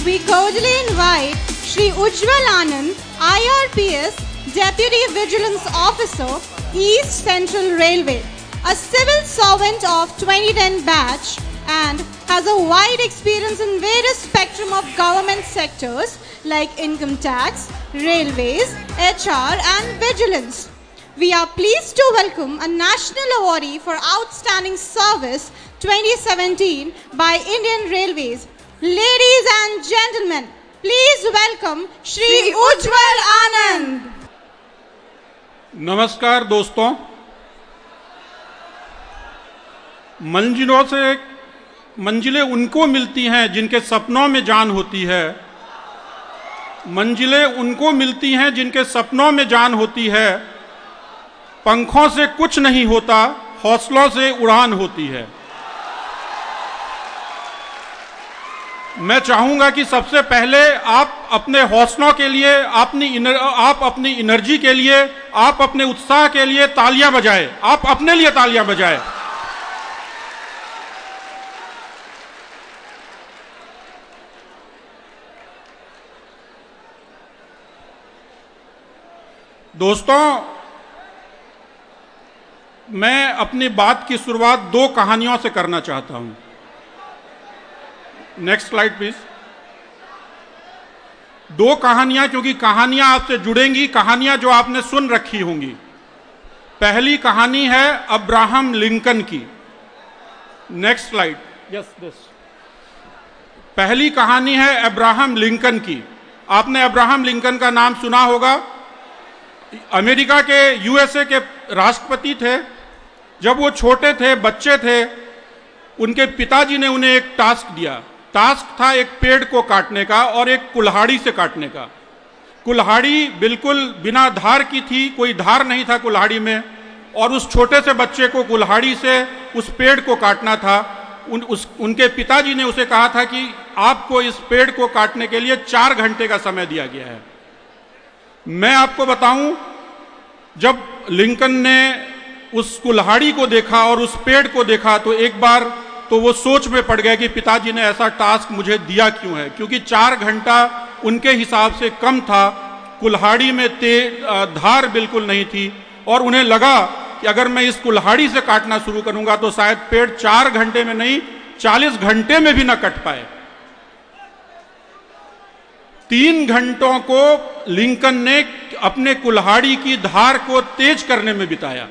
we cordially invite Shri Ujjwal Anand, IRPS, Deputy Vigilance Officer, East Central Railway, a civil servant of 2010 batch and has a wide experience in various spectrum of government sectors like income tax, railways, HR and vigilance. We are pleased to welcome a national awardee for outstanding service 2017 by Indian Railways. Ladies and gentlemen, please welcome Shri Ujjwal Anand. नमस्कार दोस्तों, मंजिलें उनको मिलती हैं जिनके सपनों में जान होती है। मंजिलें उनको मिलती हैं जिनके सपनों में जान होती है। पंखों से कुछ नहीं होता, हौसलों से उड़ान होती है। मैं चाहूंगा कि सबसे पहले आप अपने हौसलों के लिए, आप अपनी एनर्जी के लिए, आप अपने उत्साह के लिए तालियां बजाएं। आप अपने लिए तालियां बजाएं। दोस्तों, मैं अपनी बात की शुरुआत दो कहानियों से करना चाहता हूं। Next slide please. दो कहानियां, क्योंकि कहानियां आपसे जुड़ेंगी, कहानियां जो आपने सुन रखी होंगी। पहली कहानी है अब्राहम लिंकन की। Next slide. Yes this. पहली कहानी है अब्राहम लिंकन की। आपने अब्राहम लिंकन का नाम सुना होगा। अमेरिका के, यूएसए के राष्ट्रपति थे। जब वो छोटे थे, बच्चे थे, उनके पिताजी ने उन्हें एक टास्क दिया। टास्क था एक पेड़ को काटने का और एक कुल्हाड़ी से काटने का। कुल्हाड़ी बिल्कुल बिना धार की थी, कोई धार नहीं था कुल्हाड़ी में, और उस छोटे से बच्चे को कुल्हाड़ी से उस पेड़ को काटना था। उनके पिताजी ने उसे कहा था कि आपको इस पेड़ को काटने के लिए 4 घंटे का समय दिया गया है। मैं आपको बताऊं, जब लिंकन ने उस कुल्हाड़ी को देखा और उस पेड़ को देखा तो एक बार तो वो सोच में पड़ गया कि पिताजी ने ऐसा टास्क मुझे दिया क्यों है, क्योंकि 4 घंटा उनके हिसाब से कम था। कुल्हाड़ी में धार बिल्कुल नहीं थी और उन्हें लगा कि अगर मैं इस कुल्हाड़ी से काटना शुरू करूंगा तो शायद पेड़ 4 घंटे में नहीं, 40 घंटे में भी ना कट पाए। 3 घंटों को लिंकन ने अपने कुल्हाड़ी की धार को तेज करने में बिताया।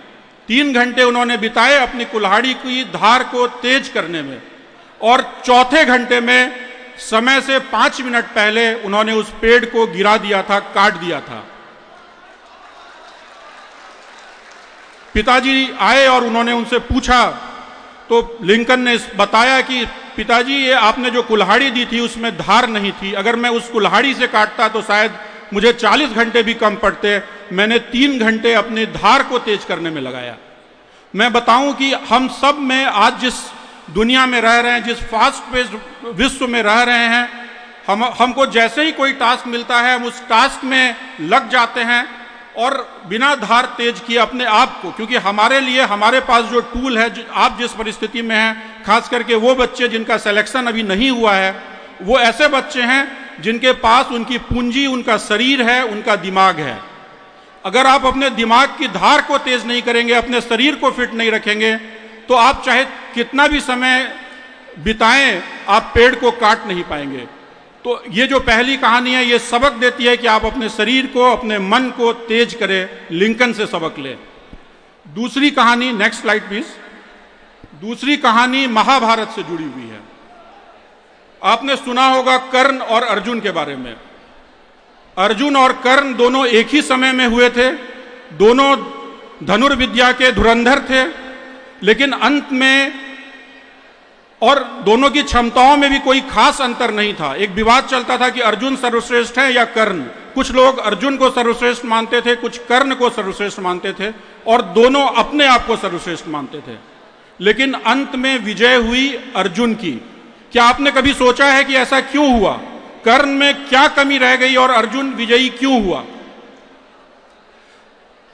3 घंटे उन्होंने बिताए अपनी कुल्हाड़ी की धार को तेज करने में, और चौथे घंटे में समय से 5 मिनट पहले उन्होंने उस पेड़ को गिरा दिया था, काट दिया था। पिताजी आए और उन्होंने उनसे पूछा तो लिंकन ने बताया कि पिताजी, ये आपने जो कुल्हाड़ी दी थी उसमें धार नहीं थी। अगर मैं उस कुल्हाड़ी से काटता तो शायद मुझे 40 घंटे भी कम पड़ते। मैंने 3 घंटे अपनी धार को तेज करने में लगाया। मैं बताऊं कि हम सब में आज जिस दुनिया में रह रहे हैं, जिस फास्ट पेस्ड विश्व में रह रहे हैं, हमको जैसे ही कोई टास्क मिलता है हम उस टास्क में लग जाते हैं और बिना धार तेज किए अपने आप को, क्योंकि हमारे लिए हमारे पास जो टूल है, आप जिस परिस्थिति में हैं, खास करके वो बच्चे जिनका सिलेक्शन अभी नहीं हुआ है, वो ऐसे बच्चे हैं जिनके पास उनकी पूंजी, उनका शरीर है, उनका दिमाग है। अगर आप अपने दिमाग की धार को तेज नहीं करेंगे, अपने शरीर को फिट नहीं रखेंगे, तो आप चाहे कितना भी समय बिताएं, आप पेड़ को काट नहीं पाएंगे। तो ये जो पहली कहानी है, ये सबक देती है कि आप अपने शरीर को, अपने मन को तेज करें। लिंकन से सबक लें। दूसरी कहानी, नेक्स्ट स्लाइड प्लीज। दूसरी कहानी महाभारत से जुड़ी हुई है। आपने सुना होगा कर्ण और अर्जुन के बारे में। अर्जुन और कर्ण दोनों एक ही समय में हुए थे। दोनों धनुर्विद्या के धुरंधर थे, लेकिन अंत में, और दोनों की क्षमताओं में भी कोई खास अंतर नहीं था। एक विवाद चलता था कि अर्जुन सर्वश्रेष्ठ है या कर्ण। कुछ लोग अर्जुन को सर्वश्रेष्ठ मानते थे, कुछ कर्ण को सर्वश्रेष्ठ मानते थे, और दोनों अपने आप को सर्वश्रेष्ठ मानते थे। लेकिन अंत में विजय हुई अर्जुन की। क्या आपने कभी सोचा है कि ऐसा क्यों हुआ? कर्ण में क्या कमी रह गई और अर्जुन विजयी क्यों हुआ?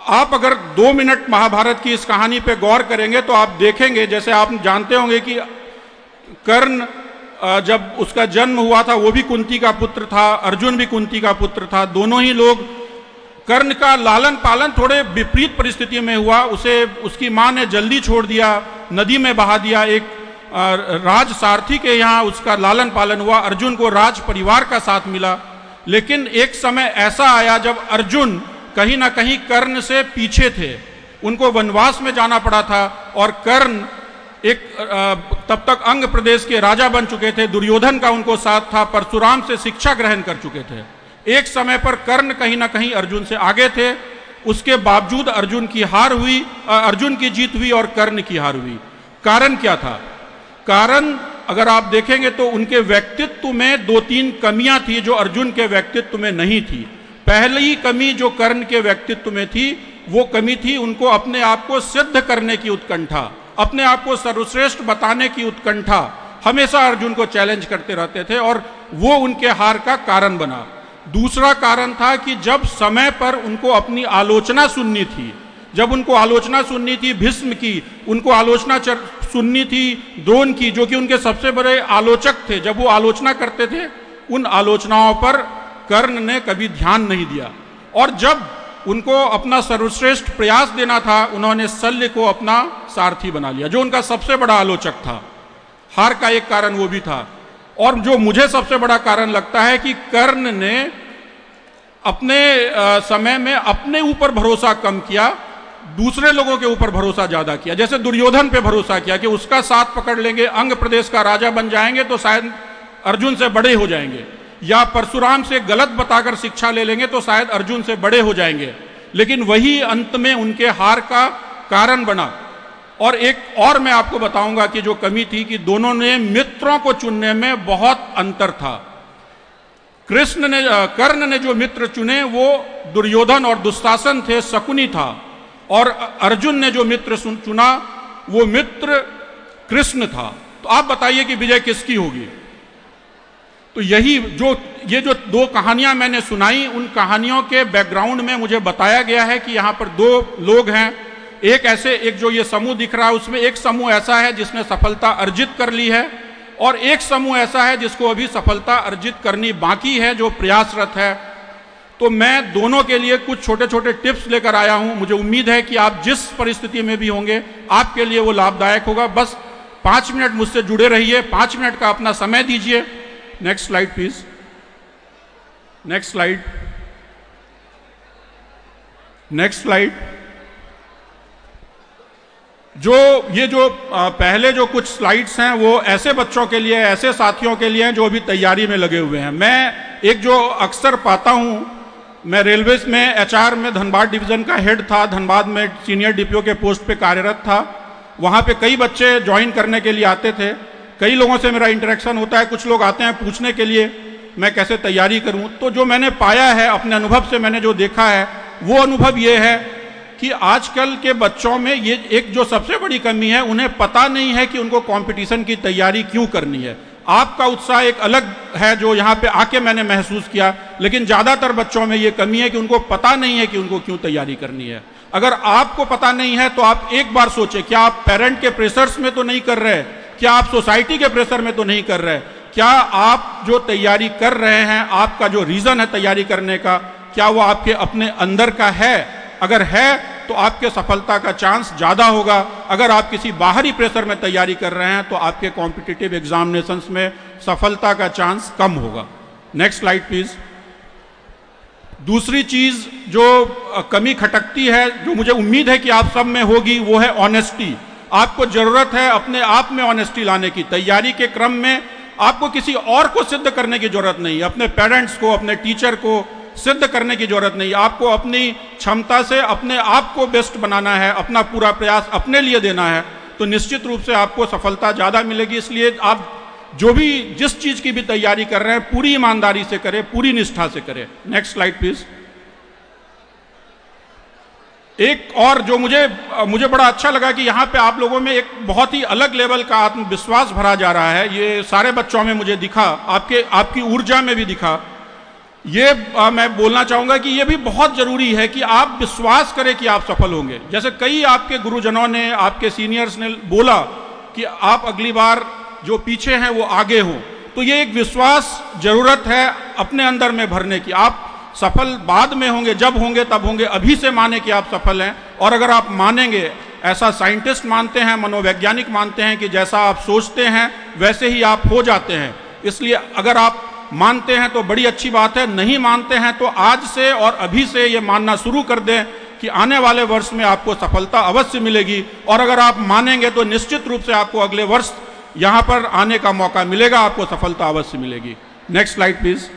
आप अगर 2 मिनट महाभारत की इस कहानी पे गौर करेंगे तो आप देखेंगे, जैसे आप जानते होंगे कि कर्ण जब उसका जन्म हुआ था वो भी कुंती का पुत्र था, अर्जुन भी कुंती का पुत्र था। दोनों ही लोग, कर्ण का लालन पालन थोड़े विपरीत परिस्थिति में हुआ। उसे उसकी मां ने जल्दी छोड़ दिया, नदी में बहा दिया। एक राज सारथी के यहाँ उसका लालन पालन हुआ। अर्जुन को राज परिवार का साथ मिला। लेकिन एक समय ऐसा आया जब अर्जुन कहीं ना कहीं कर्ण से पीछे थे, उनको वनवास में जाना पड़ा था। और कर्ण एक तब तक अंग प्रदेश के राजा बन चुके थे, दुर्योधन का उनको साथ था, परशुराम से शिक्षा ग्रहण कर चुके थे। एक समय पर कर्ण कहीं ना कहीं अर्जुन से आगे थे। उसके बावजूद अर्जुन की हार हुई, अर्जुन की जीत हुई और कर्ण की हार हुई। कारण क्या था? कारण अगर आप देखेंगे तो उनके व्यक्तित्व में 2-3 कमियां थी जो अर्जुन के व्यक्तित्व में नहीं थी। पहली कमी जो कर्ण के व्यक्तित्व में थी वो कमी थी उनको अपने आप को सिद्ध करने की उत्कंठा, अपने आप को सर्वश्रेष्ठ बताने की उत्कंठा। हमेशा अर्जुन को चैलेंज करते रहते थे और वो उनके हार का कारण बना। दूसरा कारण था कि जब समय पर उनको अपनी आलोचना सुननी थी, जब उनको आलोचना सुननी थी भीष्म की, उनको आलोचना सुननी थी द्रोण की, जो कि उनके सबसे बड़े आलोचक थे, जब वो आलोचना करते थे उन आलोचनाओं पर कर्ण ने कभी ध्यान नहीं दिया। और जब उनको अपना सर्वश्रेष्ठ प्रयास देना था, उन्होंने शल्य को अपना सारथी बना लिया, जो उनका सबसे बड़ा आलोचक था। हार का एक कारण वो भी था। और जो मुझे सबसे बड़ा कारण लगता है कि कर्ण ने अपने समय में अपने ऊपर भरोसा कम किया, दूसरे लोगों के ऊपर भरोसा ज्यादा किया। जैसे दुर्योधन पे भरोसा किया कि उसका साथ पकड़ लेंगे, अंग प्रदेश का राजा बन जाएंगे तो शायद अर्जुन से बड़े हो जाएंगे, या परशुराम से गलत बताकर शिक्षा ले लेंगे तो शायद अर्जुन से बड़े हो जाएंगे। लेकिन वही अंत में उनके हार का कारण बना। और एक और मैं आपको बताऊंगा कि जो कमी थी कि दोनों ने मित्रों को चुनने में बहुत अंतर था। कर्ण ने जो मित्र चुने वो दुर्योधन और दुशासन थे, शकुनी था। और अर्जुन ने जो मित्र चुना वो मित्र कृष्ण था। तो आप बताइए कि विजय किसकी होगी? तो ये जो 2 कहानियां मैंने सुनाई, उन कहानियों के बैकग्राउंड में मुझे बताया गया है कि यहाँ पर 2 लोग हैं। एक जो ये समूह दिख रहा है उसमें एक समूह ऐसा है जिसने सफलता अर्जित कर ली है, और एक समूह ऐसा है जिसको अभी सफलता अर्जित करनी बाकी है, जो प्रयासरत है। तो मैं दोनों के लिए कुछ छोटे छोटे टिप्स लेकर आया हूं। मुझे उम्मीद है कि आप जिस परिस्थिति में भी होंगे आपके लिए वो लाभदायक होगा। बस 5 मिनट मुझसे जुड़े रहिए, 5 मिनट का अपना समय दीजिए। Next slide please, next slide, next slide. ये जो पहले जो कुछ स्लाइड्स हैं वो ऐसे बच्चों के लिए, ऐसे साथियों के लिए हैं जो अभी तैयारी में लगे हुए हैं। मैं एक जो अक्सर पाता हूं, मैं रेलवे में एचआर में धनबाद डिवीजन का हेड था, धनबाद में सीनियर डीपीओ के पोस्ट पे कार्यरत था। वहाँ पे कई बच्चे ज्वाइन करने के लिए आते थे। कई लोगों से मेरा इंटरेक्शन होता है, कुछ लोग आते हैं पूछने के लिए मैं कैसे तैयारी करूं। तो जो मैंने पाया है अपने अनुभव से, मैंने जो देखा है वो अनुभव ये है कि आजकल के बच्चों में ये एक जो सबसे बड़ी कमी है, उन्हें पता नहीं है कि उनको कंपटीशन की तैयारी क्यों करनी है। आपका उत्साह एक अलग है जो यहाँ पे आके मैंने महसूस किया, लेकिन ज़्यादातर बच्चों में ये कमी है कि उनको पता नहीं है कि उनको क्यों तैयारी करनी है। अगर आपको पता नहीं है तो आप एक बार सोचें, क्या आप पेरेंट के प्रेशर्स में तो नहीं कर रहे, क्या आप सोसाइटी के प्रेशर में तो नहीं कर रहे, क्या आप जो तैयारी कर रहे हैं, आपका जो रीज़न है तैयारी करने का, क्या वो आपके अपने अंदर का है? अगर है तो आपके सफलता का चांस ज़्यादा होगा। अगर आप किसी बाहरी प्रेशर में तैयारी कर रहे हैं तो आपके कॉम्पिटिटिव एग्जामिनेशंस में सफलता का चांस कम होगा। Next slide please. दूसरी चीज जो कमी खटकती है, जो मुझे उम्मीद है कि आप सब में होगी, वो है ऑनेस्टी। आपको जरूरत है अपने आप में ऑनेस्टी लाने की। तैयारी के क्रम में आपको किसी और को सिद्ध करने की जरूरत नहीं, अपने पेरेंट्स को, अपने टीचर को सिद्ध करने की जरूरत नहीं। आपको अपनी क्षमता से अपने आप को बेस्ट बनाना है, अपना पूरा प्रयास अपने लिए देना है, तो निश्चित रूप से आपको सफलता ज़्यादा मिलेगी। इसलिए आप जो भी जिस चीज़ की भी तैयारी कर रहे हैं पूरी ईमानदारी से करें, पूरी निष्ठा से करें। Next slide please. एक और जो मुझे बड़ा अच्छा लगा कि यहाँ पे आप लोगों में एक बहुत ही अलग लेवल का आत्मविश्वास भरा जा रहा है। ये सारे बच्चों में मुझे दिखा, आपकी ऊर्जा में भी दिखा। ये मैं बोलना चाहूँगा कि ये भी बहुत ज़रूरी है कि आप विश्वास करें कि आप सफल होंगे। जैसे कई आपके गुरुजनों ने, आपके सीनियर्स ने बोला कि आप अगली बार जो पीछे हैं वो आगे हों, तो ये एक विश्वास जरूरत है अपने अंदर में भरने की। आप सफल बाद में होंगे, जब होंगे तब होंगे, अभी से माने कि आप सफल हैं। और अगर आप मानेंगे, ऐसा साइंटिस्ट मानते हैं, मनोवैज्ञानिक मानते हैं कि जैसा आप सोचते हैं वैसे ही आप हो जाते हैं। इसलिए अगर आप मानते हैं तो बड़ी अच्छी बात है, नहीं मानते हैं तो आज से और अभी से ये मानना शुरू कर दें कि आने वाले वर्ष में आपको सफलता अवश्य मिलेगी। और अगर आप मानेंगे तो निश्चित रूप से आपको अगले वर्ष यहां पर आने का मौका मिलेगा, आपको सफलता अवश्य मिलेगी। Next slide please.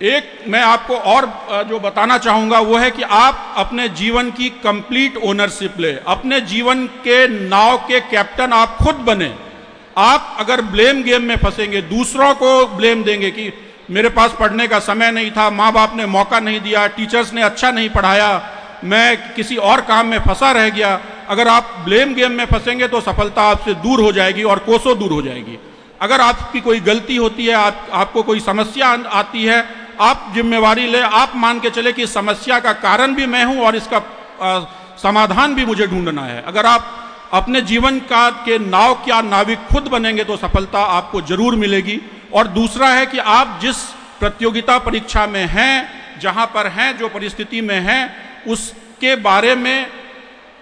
एक मैं आपको और जो बताना चाहूंगा वो है कि आप अपने जीवन की कंप्लीट ओनरशिप ले, अपने जीवन के नाव के कैप्टन आप खुद बने। आप अगर ब्लेम गेम में फंसेंगे, दूसरों को ब्लेम देंगे कि मेरे पास पढ़ने का समय नहीं था, माँ बाप ने मौका नहीं दिया, टीचर्स ने अच्छा नहीं पढ़ाया, मैं किसी और काम में फंसा रह गया, अगर आप ब्लेम गेम में फंसेंगे तो सफलता आपसे दूर हो जाएगी और कोसों दूर हो जाएगी। अगर आपकी कोई गलती होती है, आपको कोई समस्या आती है, आप जिम्मेवारी ले, आप मान के चले कि इस समस्या का कारण भी मैं हूं और इसका समाधान भी मुझे ढूंढना है। अगर आप अपने जीवन का के नाव क्या नाविक खुद बनेंगे तो सफलता आपको जरूर मिलेगी। और दूसरा है कि आप जिस प्रतियोगिता परीक्षा में हैं, जहां पर हैं, जो परिस्थिति में हैं, उसके बारे में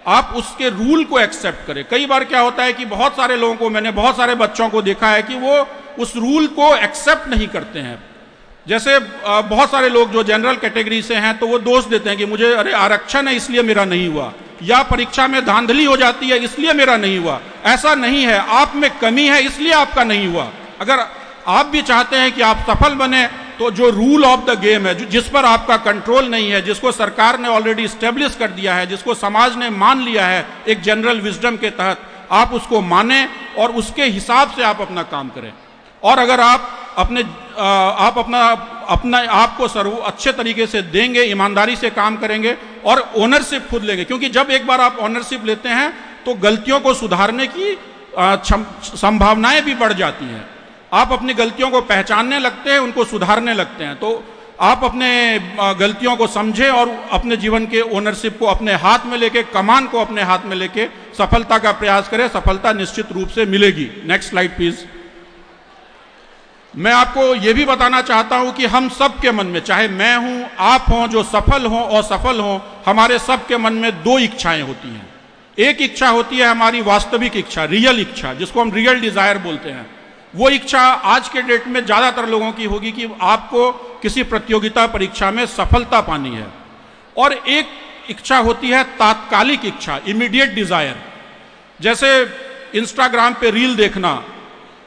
आप उसके रूल को एक्सेप्ट करें। कई बार क्या होता है कि बहुत सारे लोगों को, मैंने बहुत सारे बच्चों को देखा है कि वो उस रूल को एक्सेप्ट नहीं करते हैं। जैसे बहुत सारे लोग जो जनरल कैटेगरी से हैं तो वो दोष देते हैं कि मुझे अरे आरक्षण है इसलिए मेरा नहीं हुआ, या परीक्षा में धांधली हो जाती है इसलिए मेरा नहीं हुआ। ऐसा नहीं है, आप में कमी है इसलिए आपका नहीं हुआ। अगर आप भी चाहते हैं कि आप सफल बने तो जो रूल ऑफ द गेम है, जिस पर आपका कंट्रोल नहीं है, जिसको सरकार ने ऑलरेडी स्टेब्लिश कर दिया है, जिसको समाज ने मान लिया है एक जनरल विजडम के तहत, आप उसको माने और उसके हिसाब से आप अपना काम करें। और अगर आप अपना आप को अच्छे तरीके से देंगे, ईमानदारी से काम करेंगे और ओनरशिप खुद लेंगे, क्योंकि जब एक बार आप ओनरशिप लेते हैं तो गलतियों को सुधारने की संभावनाएं भी बढ़ जाती हैं। आप अपनी गलतियों को पहचानने लगते हैं, उनको सुधारने लगते हैं। तो आप अपने गलतियों को समझें और अपने जीवन के ओनरशिप को अपने हाथ में लेके, कमान को अपने हाथ में लेके सफलता का प्रयास करें। सफलता निश्चित रूप से मिलेगी। Next slide please. मैं आपको यह भी बताना चाहता हूं कि हम सब के मन में, चाहे मैं हूं, आप हों, जो सफल हों और सफल हों, हमारे सब के मन में दो इच्छाएं होती हैं। एक इच्छा होती है हमारी वास्तविक इच्छा, रियल इच्छा, जिसको हम रियल डिजायर बोलते हैं। वो इच्छा आज के डेट में ज्यादातर लोगों की होगी कि आपको किसी प्रतियोगिता परीक्षा में सफलता पानी है। और एक इच्छा होती है तात्कालिक इच्छा, इमीडिएट डिजायर, जैसे इंस्टाग्राम पे रील देखना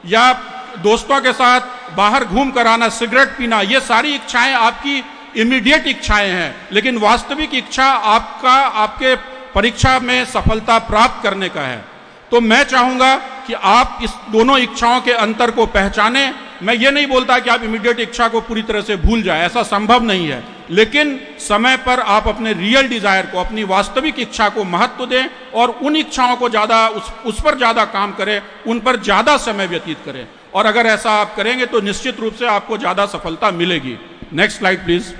या दोस्तों के साथ बाहर घूम कर आना, सिगरेट पीना, ये सारी इच्छाएं आपकी इमीडिएट इच्छाएं हैं। लेकिन वास्तविक इच्छा आपके परीक्षा में सफलता प्राप्त करने का है। तो मैं चाहूंगा कि आप इस दोनों इच्छाओं के अंतर को पहचानें। मैं ये नहीं बोलता कि आप इमीडिएट इच्छा को पूरी तरह से भूल जाए, ऐसा संभव नहीं है, लेकिन समय पर आप अपने रियल डिजायर को, अपनी वास्तविक इच्छा को महत्व दें और उन इच्छाओं को ज्यादा, उस पर ज्यादा काम करें, उन पर ज्यादा समय व्यतीत करें। और अगर ऐसा आप करेंगे तो निश्चित रूप से आपको ज्यादा सफलता मिलेगी। Next slide please.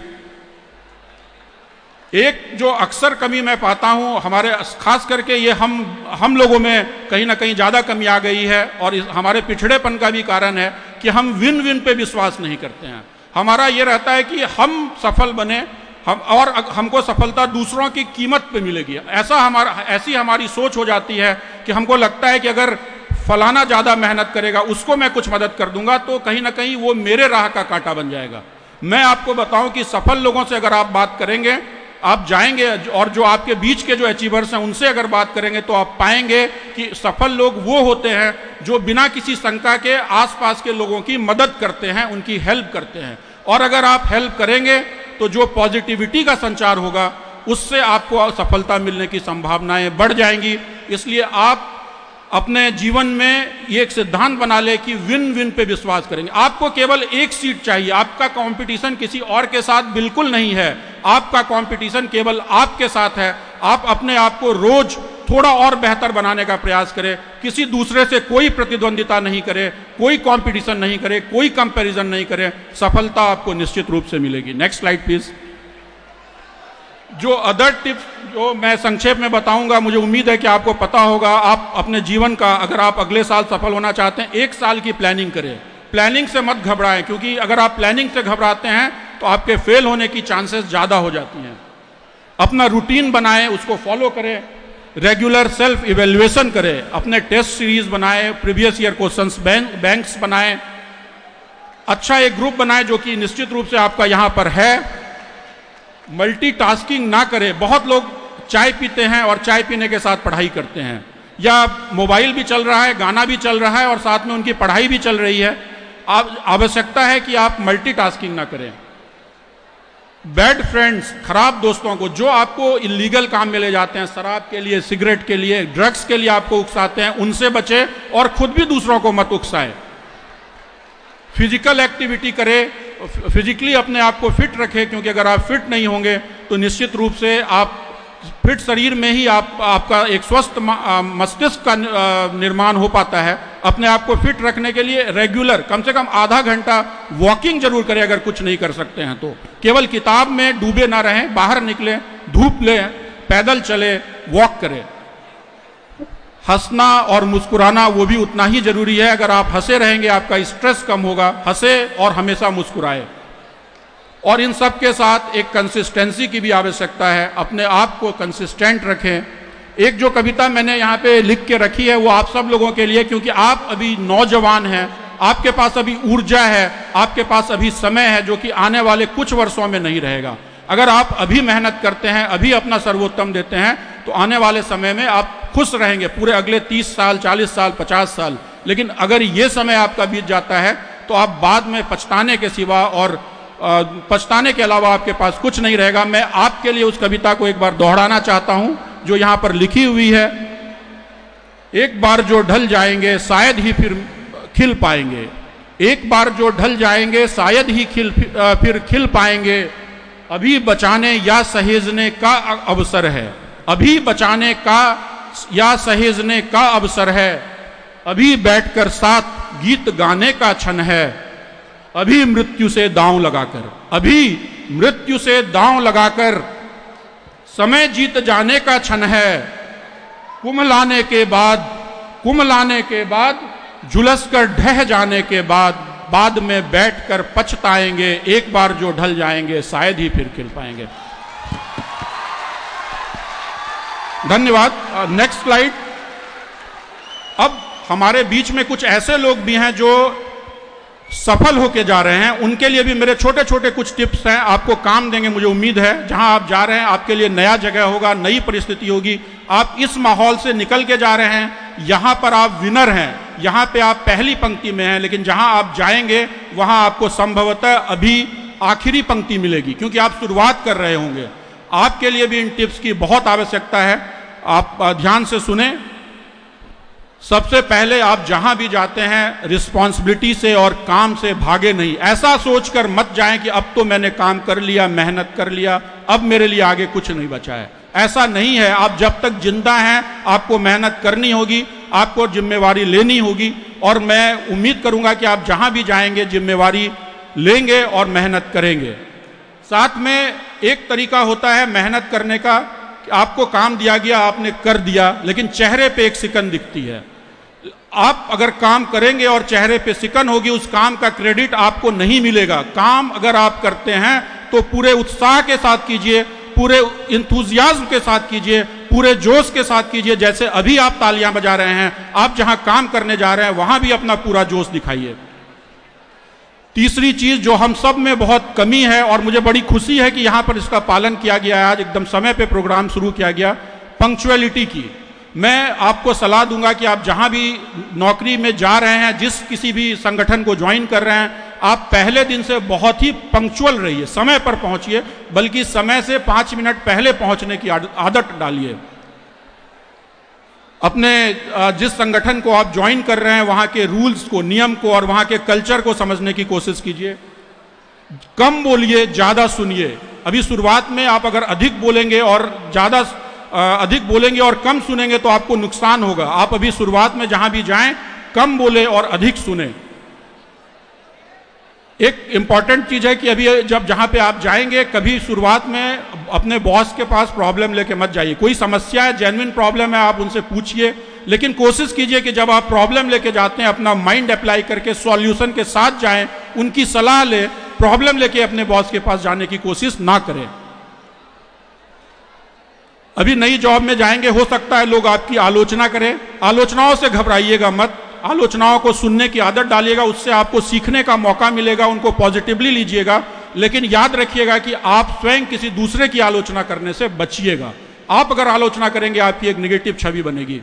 एक जो अक्सर कमी मैं पाता हूं हमारे, खास करके ये हम लोगों में कहीं ना कहीं ज्यादा कमी आ गई है और हमारे पिछड़ेपन का भी कारण है कि हम विन विन पे विश्वास नहीं करते हैं। हमारा ये रहता है कि हम सफल बने, और हमको सफलता दूसरों की कीमत पे मिलेगी। ऐसी हमारी सोच हो जाती है कि हमको लगता है कि अगर फलाना ज्यादा मेहनत करेगा, उसको मैं कुछ मदद कर दूंगा तो कहीं ना कहीं वो मेरे राह का कांटा बन जाएगा। मैं आपको बताऊं कि सफल लोगों से अगर आप बात करेंगे, आप जाएंगे और जो आपके बीच के जो अचीवर्स हैं उनसे अगर बात करेंगे तो आप पाएंगे कि सफल लोग वो होते हैं जो बिना किसी शंका के आसपास के लोगों की मदद करते हैं, उनकी हेल्प करते हैं। और अगर आप हेल्प करेंगे तो जो पॉजिटिविटी का संचार होगा उससे आपको सफलता मिलने की संभावनाएं बढ़ जाएंगी। इसलिए आप अपने जीवन में ये एक सिद्धांत बना ले कि विन विन पे विश्वास करेंगे। आपको केवल एक सीट चाहिए, आपका कंपटीशन किसी और के साथ बिल्कुल नहीं है, आपका कंपटीशन केवल आपके साथ है। आप अपने आप को रोज थोड़ा और बेहतर बनाने का प्रयास करें, किसी दूसरे से कोई प्रतिद्वंदिता नहीं करें, कोई कंपटीशन नहीं करें, कोई कंपैरिजन नहीं करें, सफलता आपको निश्चित रूप से मिलेगी। Next slide please. जो अदर टिप्स जो मैं संक्षेप में बताऊंगा, मुझे उम्मीद है कि आपको पता होगा। आप अपने जीवन का, अगर आप अगले साल सफल होना चाहते हैं, 1 साल की प्लानिंग करें। प्लानिंग से मत घबराएं, क्योंकि अगर आप प्लानिंग से घबराते हैं तो आपके फेल होने की चांसेस ज़्यादा हो जाती हैं। अपना रूटीन बनाएं, उसको फॉलो करें, रेगुलर सेल्फ इवेल्युएशन करें, अपने टेस्ट सीरीज बनाएं, प्रीवियस ईयर क्वेश्चंस बैंक्स बनाएं, अच्छा एक ग्रुप बनाएं जो कि निश्चित रूप से आपका यहाँ पर है। मल्टीटास्किंग ना करें। बहुत लोग चाय पीते हैं और चाय पीने के साथ पढ़ाई करते हैं, या मोबाइल भी चल रहा है, गाना भी चल रहा है और साथ में उनकी पढ़ाई भी चल रही है। आवश्यकता है कि आप मल्टीटास्किंग ना करें। बैड फ्रेंड्स, खराब दोस्तों को, जो आपको इलीगल काम में ले जाते हैं, शराब के लिए, सिगरेट के लिए, ड्रग्स के लिए आपको उकसाते हैं, उनसे बचें और खुद भी दूसरों को मत उकसाएं। फिजिकल एक्टिविटी करें, फिजिकली अपने आप को फिट रखें, क्योंकि अगर आप फिट नहीं होंगे तो निश्चित रूप से आप फिट शरीर में ही आपका एक स्वस्थ मस्तिष्क का निर्माण हो पाता है। अपने आप को फिट रखने के लिए रेगुलर कम से कम आधा घंटा वॉकिंग जरूर करें, अगर कुछ नहीं कर सकते हैं तो। केवल किताब में डूबे ना रहें, बाहर निकलें, धूप लें, पैदल चले, वॉक करें। हंसना और मुस्कुराना वो भी उतना ही जरूरी है। अगर आप हंसे रहेंगे आपका स्ट्रेस कम होगा। हंसे और हमेशा मुस्कुराए। और इन सब के साथ एक कंसिस्टेंसी की भी आवश्यकता है। अपने आप को कंसिस्टेंट रखें। एक जो कविता मैंने यहाँ पे लिख के रखी है वो आप सब लोगों के लिए, क्योंकि आप अभी नौजवान हैं, आपके पास अभी ऊर्जा है, आपके पास अभी समय है जो कि आने वाले कुछ वर्षों में नहीं रहेगा। अगर आप अभी मेहनत करते हैं, अभी अपना सर्वोत्तम देते हैं, तो आने वाले समय में आप खुश रहेंगे पूरे अगले 30 साल, 40 साल, 50 साल। लेकिन अगर ये समय आपका बीत जाता है तो आप बाद में पछताने के सिवा और पछताने के अलावा आपके पास कुछ नहीं रहेगा। मैं आपके लिए उस कविता को एक बार दोहराना चाहता हूं जो यहां पर लिखी हुई है। एक बार जो ढल जाएंगे शायद ही फिर खिल पाएंगे, एक बार जो ढल जाएंगे शायद ही फिर खिल पाएंगे। अभी बचाने या सहेजने का अवसर है, अभी बचाने का या सहेजने का अवसर है। अभी बैठकर साथ गीत गाने का क्षण है। अभी मृत्यु से दांव लगाकर, अभी मृत्यु से दांव लगाकर समय जीत जाने का क्षण है। कुम्हलाने के बाद झुलस कर ढह जाने के बाद में बैठकर पछताएंगे। एक बार जो ढल जाएंगे शायद ही फिर खिल पाएंगे। धन्यवाद। Next slide. अब हमारे बीच में कुछ ऐसे लोग भी हैं जो सफल होके जा रहे हैं। उनके लिए भी मेरे छोटे छोटे कुछ टिप्स हैं, आपको काम देंगे मुझे उम्मीद है। जहां आप जा रहे हैं आपके लिए नया जगह होगा, नई परिस्थिति होगी। आप इस माहौल से निकल के जा रहे हैं। यहां पर आप विनर हैं, यहां पे आप पहली पंक्ति में हैं, लेकिन जहां आप जाएंगे वहां आपको संभवतः अभी आखिरी पंक्ति मिलेगी, क्योंकि आप शुरुआत कर रहे होंगे। आपके लिए भी इन टिप्स की बहुत आवश्यकता है। आप ध्यान से सुने। सबसे पहले आप जहां भी जाते हैं रिस्पॉन्सिबिलिटी से और काम से भागे नहीं। ऐसा सोचकर मत जाएं कि अब तो मैंने काम कर लिया, मेहनत कर लिया, अब मेरे लिए आगे कुछ नहीं बचा है। ऐसा नहीं है। आप जब तक जिंदा हैं आपको मेहनत करनी होगी, आपको जिम्मेवारी लेनी होगी। और मैं उम्मीद करूंगा कि आप जहां भी जाएंगे जिम्मेवारी लेंगे और मेहनत करेंगे। साथ में एक तरीका होता है मेहनत करने का, आपको काम दिया गया, आपने कर दिया, लेकिन चेहरे पे एक सिकन दिखती है। आप अगर काम करेंगे और चेहरे पे सिकन होगी, उस काम का क्रेडिट आपको नहीं मिलेगा। काम अगर आप करते हैं तो पूरे उत्साह के साथ कीजिए, पूरे इंथुजियाज्म के साथ कीजिए, पूरे जोश के साथ कीजिए। जैसे अभी आप तालियां बजा रहे हैं, आप जहां काम करने जा रहे हैं वहां भी अपना पूरा जोश दिखाइए। तीसरी चीज जो हम सब में बहुत कमी है और मुझे बड़ी खुशी है कि यहां पर इसका पालन किया गया है, आज एकदम समय पे प्रोग्राम शुरू किया गया, पंक्चुअलिटी की। मैं आपको सलाह दूंगा कि आप जहां भी नौकरी में जा रहे हैं, जिस किसी भी संगठन को ज्वाइन कर रहे हैं, आप पहले दिन से बहुत ही पंक्चुअल रहिए, समय पर पहुंचिए, बल्कि समय से 5 मिनट पहले पहुंचने की आदत डालिए। अपने जिस संगठन को आप ज्वाइन कर रहे हैं वहां के रूल्स को, नियम को और वहां के कल्चर को समझने की कोशिश कीजिए। कम बोलिए, ज्यादा सुनिए। अभी शुरुआत में आप अगर अधिक बोलेंगे और कम सुनेंगे तो आपको नुकसान होगा। आप अभी शुरुआत में जहां भी जाएं कम बोले और अधिक सुने। एक इंपॉर्टेंट चीज है कि अभी जब जहां पे आप जाएंगे, कभी शुरुआत में अपने बॉस के पास प्रॉब्लम लेके मत जाइए। कोई समस्या है, जेन्युइन प्रॉब्लम है, आप उनसे पूछिए, लेकिन कोशिश कीजिए कि जब आप प्रॉब्लम लेके जाते हैं अपना माइंड अप्लाई करके सॉल्यूशन के साथ जाएं, उनकी सलाह ले, प्रॉब्लम लेके अपने बॉस के पास जाने की कोशिश ना करें। अभी नई जॉब में जाएंगे, हो सकता है लोग आपकी आलोचना करें, आलोचनाओं से घबराइएगा मत, आलोचनाओं को सुनने की आदत डालिएगा, उससे आपको सीखने का मौका मिलेगा, उनको पॉजिटिवली लीजिएगा, लेकिन याद रखिएगा कि आप स्वयं किसी दूसरे की आलोचना करने से बचिएगा। आप अगर आलोचना करेंगे आपकी एक नेगेटिव छवि बनेगी।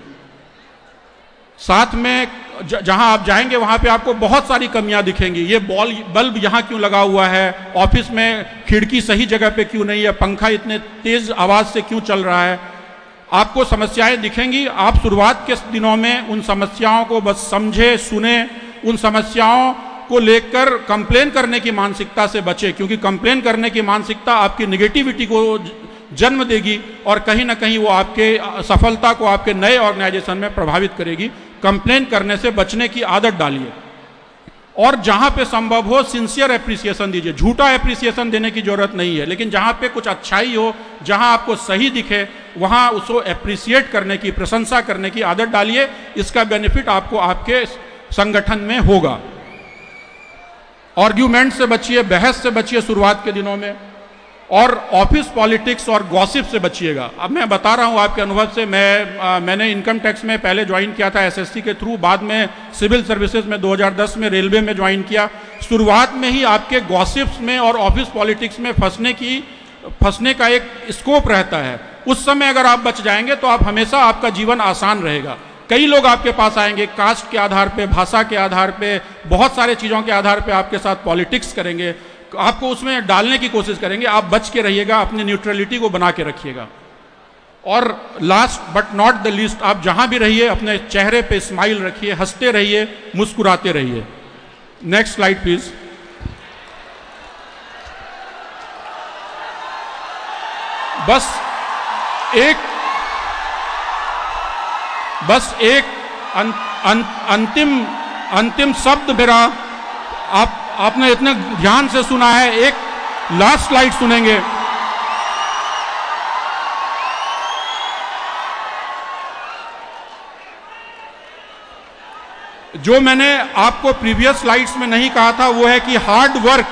साथ में जहां आप जाएंगे वहां पे आपको बहुत सारी कमियां दिखेंगी। ये बल्ब यहां क्यों लगा हुआ है, ऑफिस में खिड़की सही जगह पे क्यों नहीं है, पंखा इतने तेज आवाज से क्यों चल रहा है, आपको समस्याएं दिखेंगी। आप शुरुआत के दिनों में उन समस्याओं को बस समझे, सुने, उन समस्याओं को लेकर कंप्लेन करने की मानसिकता से बचे, क्योंकि कंप्लेन करने की मानसिकता आपकी निगेटिविटी को जन्म देगी और कहीं ना कहीं वो आपके सफलता को आपके नए ऑर्गेनाइजेशन में प्रभावित करेगी। कंप्लेन करने से बचने की आदत डालिए और जहां पे संभव हो सिंसियर एप्रिसिएशन दीजिए। झूठा एप्रिसिएशन देने की जरूरत नहीं है, लेकिन जहां पे कुछ अच्छाई हो, जहां आपको सही दिखे, वहां उसको एप्रिसिएट करने की, प्रशंसा करने की आदत डालिए। इसका बेनिफिट आपको आपके संगठन में होगा। आर्ग्यूमेंट से बचिए, बहस से बचिए शुरुआत के दिनों में, और ऑफिस पॉलिटिक्स और गॉसिप से बचिएगा। अब मैं बता रहा हूं आपके अनुभव से, मैंने इनकम टैक्स में पहले ज्वाइन किया था एसएससी के थ्रू, बाद में सिविल सर्विसेज में 2010 में रेलवे में ज्वाइन किया। शुरुआत में ही आपके गॉसिप्स में और ऑफिस पॉलिटिक्स में फंसने का एक स्कोप रहता है। उस समय अगर आप बच जाएंगे तो आप हमेशा, आपका जीवन आसान रहेगा। कई लोग आपके पास आएंगे, कास्ट के आधार पे, भाषा के आधार पे, बहुत सारे चीजों के आधार पे आपके साथ पॉलिटिक्स करेंगे, आपको उसमें डालने की कोशिश करेंगे। आप बच के रहिएगा, अपनी न्यूट्रलिटी को बना के रखिएगा। और last but not the least, आप जहां भी रहिए अपने चेहरे पे स्माइल रखिए, हंसते रहिए, मुस्कुराते रहिए। Next slide please. बस एक अंतिम शब्द मेरा आपने इतने ध्यान से सुना है, एक लास्ट स्लाइड सुनेंगे। जो मैंने आपको प्रीवियस स्लाइड्स में नहीं कहा था वो है कि हार्ड वर्क,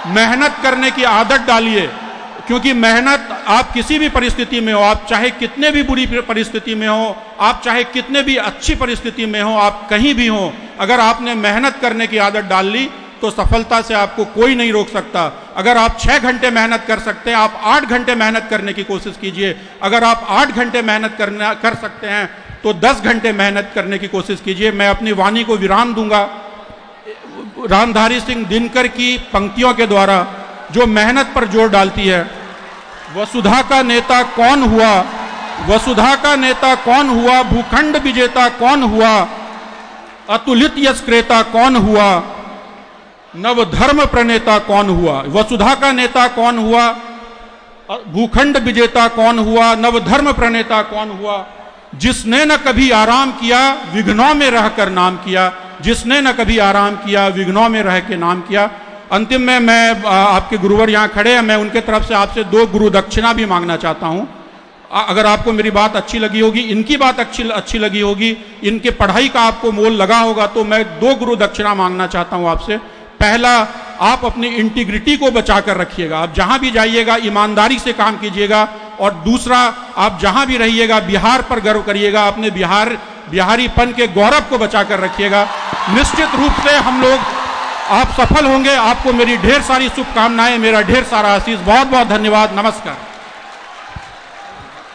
मेहनत करने की आदत डालिए, क्योंकि मेहनत आप किसी भी परिस्थिति में हो, आप चाहे कितने भी बुरी परिस्थिति में हो, आप चाहे कितने भी अच्छी परिस्थिति में हो, आप कहीं भी हो, अगर आपने मेहनत करने की आदत डाल ली तो सफलता से आपको कोई नहीं रोक सकता। अगर आप 6 घंटे मेहनत कर सकते हैं, आप 8 घंटे मेहनत करने की कोशिश कीजिए। अगर आप 8 घंटे मेहनत कर सकते हैं तो 10 घंटे मेहनत करने की कोशिश कीजिए। मैं अपनी वाणी को विराम दूंगा रामधारी सिंह दिनकर की पंक्तियों के द्वारा, जो मेहनत पर जोर डालती है। वसुधा का नेता कौन हुआ, वसुधा का नेता कौन हुआ, भूखंड विजेता कौन हुआ, अतुलित यश क्रेता कौन हुआ, नवधर्म प्रणेता कौन हुआ। वसुधा का नेता कौन हुआ, भूखंड विजेता कौन हुआ, नवधर्म प्रणेता कौन हुआ, जिसने न कभी आराम किया विघ्नों में रहकर नाम किया, जिसने न कभी आराम किया विघ्नों में रह के नाम किया। अंतिम में मैं आपके गुरुवर यहाँ खड़े हैं, मैं उनके तरफ से आपसे 2 गुरु दक्षिणा भी मांगना चाहता हूँ। अगर आपको मेरी बात अच्छी लगी होगी, इनकी बात अच्छी लगी होगी, इनके पढ़ाई का आपको मोल लगा होगा, तो मैं 2 गुरु दक्षिणा मांगना चाहता हूँ आपसे। पहला, आप अपनी इंटीग्रिटी को बचा कर रखिएगा, आप जहां भी जाइएगा ईमानदारी से काम कीजिएगा। और दूसरा, आप जहां भी रहिएगा बिहार पर गर्व करिएगा, अपने बिहारीपन के गौरव को बचा कर रखिएगा। निश्चित रूप से हम लोग, आप सफल होंगे। आपको मेरी ढेर सारी शुभकामनाएं, मेरा ढेर सारा आशीष। बहुत बहुत धन्यवाद। नमस्कार।